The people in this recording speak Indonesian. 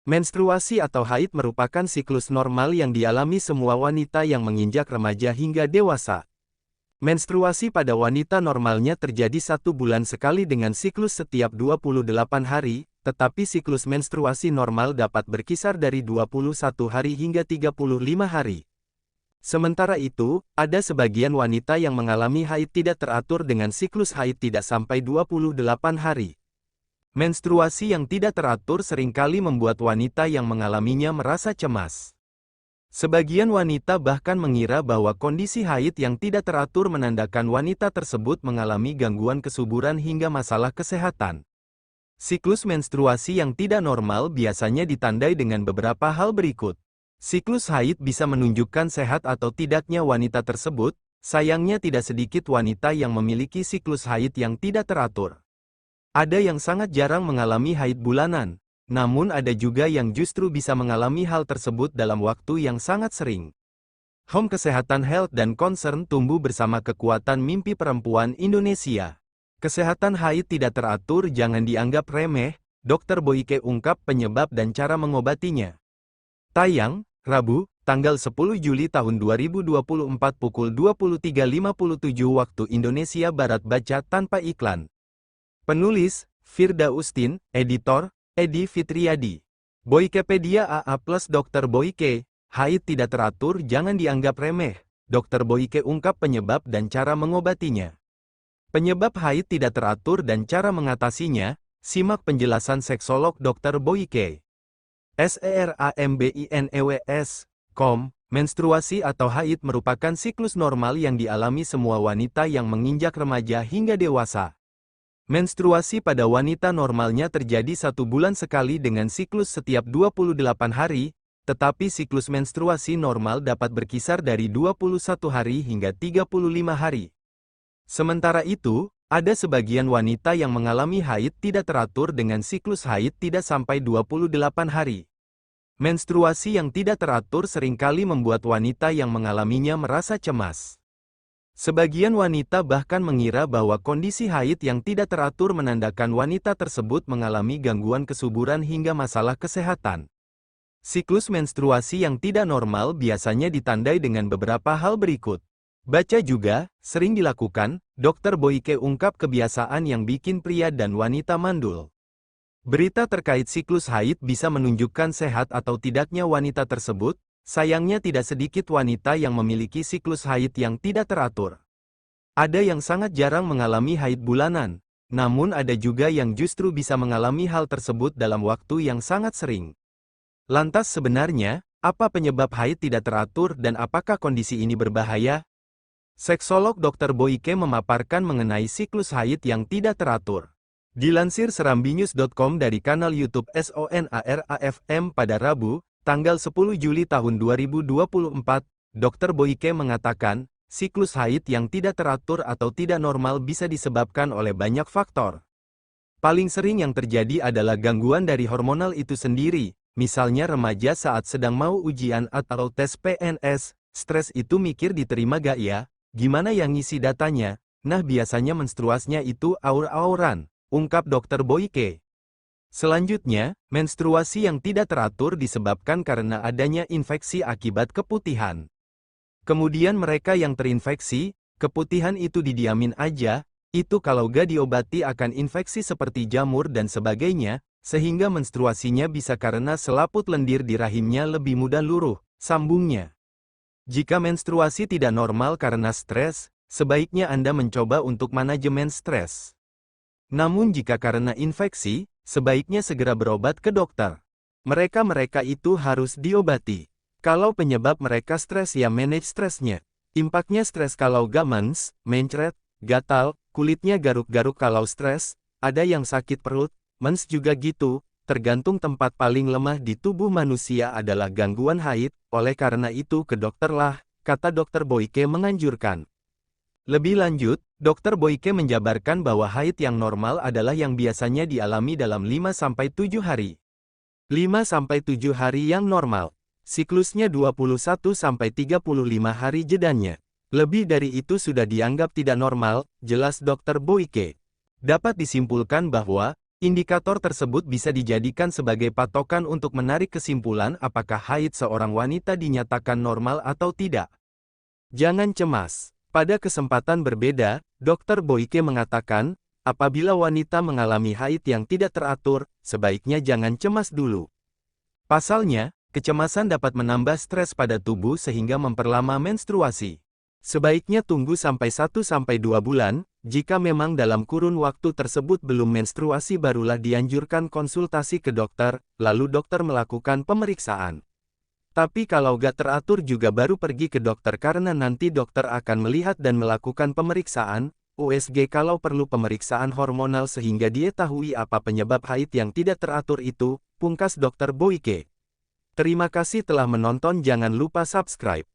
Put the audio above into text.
Menstruasi atau haid merupakan siklus normal yang dialami semua wanita yang menginjak remaja hingga dewasa. Menstruasi pada wanita normalnya terjadi 1 bulan sekali dengan siklus setiap 28 hari, tetapi siklus menstruasi normal dapat berkisar dari 21 hari hingga 35 hari. Sementara itu, ada sebagian wanita yang mengalami haid tidak teratur dengan siklus haid tidak sampai 28 hari. Menstruasi yang tidak teratur seringkali membuat wanita yang mengalaminya merasa cemas. Sebagian wanita bahkan mengira bahwa kondisi haid yang tidak teratur menandakan wanita tersebut mengalami gangguan kesuburan hingga masalah kesehatan. Siklus menstruasi yang tidak normal biasanya ditandai dengan beberapa hal berikut. Siklus haid bisa menunjukkan sehat atau tidaknya wanita tersebut, sayangnya tidak sedikit wanita yang memiliki siklus haid yang tidak teratur. Ada yang sangat jarang mengalami haid bulanan, namun ada juga yang justru bisa mengalami hal tersebut dalam waktu yang sangat sering. Home Kesehatan Health dan Concern tumbuh bersama kekuatan mimpi perempuan Indonesia. Kesehatan haid tidak teratur jangan dianggap remeh, Dr. Boyke ungkap penyebab dan cara mengobatinya. Tayang, Rabu, tanggal 10 Juli tahun 2024 pukul 23.57 waktu Indonesia Barat. Baca tanpa iklan. Penulis, Firda Ustin, editor, Edi Fitriadi. Boykepedia AA Plus. Dr. Boyke, haid tidak teratur jangan dianggap remeh, Dr. Boyke ungkap penyebab dan cara mengobatinya. Penyebab haid tidak teratur dan cara mengatasinya, simak penjelasan seksolog Dr. Boyke. SERAMBINEWS.com, menstruasi atau haid merupakan siklus normal yang dialami semua wanita yang menginjak remaja hingga dewasa. Menstruasi pada wanita normalnya terjadi 1 bulan sekali dengan siklus setiap 28 hari, tetapi siklus menstruasi normal dapat berkisar dari 21 hari hingga 35 hari. Sementara itu, ada sebagian wanita yang mengalami haid tidak teratur dengan siklus haid tidak sampai 28 hari. Menstruasi yang tidak teratur seringkali membuat wanita yang mengalaminya merasa cemas. Sebagian wanita bahkan mengira bahwa kondisi haid yang tidak teratur menandakan wanita tersebut mengalami gangguan kesuburan hingga masalah kesehatan. Siklus menstruasi yang tidak normal biasanya ditandai dengan beberapa hal berikut. Baca juga, sering dilakukan, Dr. Boyke ungkap kebiasaan yang bikin pria dan wanita mandul. Berita terkait siklus haid bisa menunjukkan sehat atau tidaknya wanita tersebut. Sayangnya tidak sedikit wanita yang memiliki siklus haid yang tidak teratur. Ada yang sangat jarang mengalami haid bulanan, namun ada juga yang justru bisa mengalami hal tersebut dalam waktu yang sangat sering. Lantas sebenarnya, apa penyebab haid tidak teratur dan apakah kondisi ini berbahaya? Seksolog Dr. Boyke memaparkan mengenai siklus haid yang tidak teratur. Dilansir serambinews.com dari kanal YouTube SONARAFM pada Rabu, tanggal 10 Juli tahun 2024, Dr. Boyke mengatakan, siklus haid yang tidak teratur atau tidak normal bisa disebabkan oleh banyak faktor. Paling sering yang terjadi adalah gangguan dari hormonal itu sendiri, misalnya remaja saat sedang mau ujian atau tes PNS, stres itu mikir diterima gak ya, gimana yang ngisi datanya, nah biasanya menstruasinya itu aur-auran, ungkap Dr. Boyke. Selanjutnya, menstruasi yang tidak teratur disebabkan karena adanya infeksi akibat keputihan. Kemudian mereka yang terinfeksi, keputihan itu didiamin aja, itu kalau gak diobati akan infeksi seperti jamur dan sebagainya, sehingga menstruasinya bisa karena selaput lendir di rahimnya lebih mudah luruh, sambungnya. Jika menstruasi tidak normal karena stres, sebaiknya Anda mencoba untuk manajemen stres. Namun jika karena infeksi, sebaiknya segera berobat ke dokter. Mereka itu harus diobati. Kalau penyebab mereka stres ya manage stresnya. Impaknya stres kalau gak mens, mencret, gatal, kulitnya garuk-garuk kalau stres, ada yang sakit perut, mens juga gitu, tergantung tempat paling lemah di tubuh manusia adalah gangguan haid, oleh karena itu ke dokter lah, kata Dr. Boyke menganjurkan. Lebih lanjut, Dr. Boyke menjabarkan bahwa haid yang normal adalah yang biasanya dialami dalam 5-7 hari. 5-7 hari yang normal. Siklusnya 21-35 hari jedanya. Lebih dari itu sudah dianggap tidak normal, jelas Dr. Boyke. Dapat disimpulkan bahwa, Indikator tersebut bisa dijadikan sebagai patokan untuk menarik kesimpulan apakah haid seorang wanita dinyatakan normal atau tidak. Jangan cemas. Pada kesempatan berbeda, Dr. Boyke mengatakan, apabila wanita mengalami haid yang tidak teratur, sebaiknya jangan cemas dulu. Pasalnya, kecemasan dapat menambah stres pada tubuh sehingga memperlama menstruasi. Sebaiknya tunggu sampai 1-2 bulan, jika memang dalam kurun waktu tersebut belum menstruasi barulah dianjurkan konsultasi ke dokter, lalu dokter melakukan pemeriksaan. Tapi kalau gak teratur juga baru pergi ke dokter karena nanti dokter akan melihat dan melakukan pemeriksaan, USG kalau perlu pemeriksaan hormonal sehingga diketahui apa penyebab haid yang tidak teratur itu, pungkas Dr. Boyke. Terima kasih telah menonton, jangan lupa subscribe.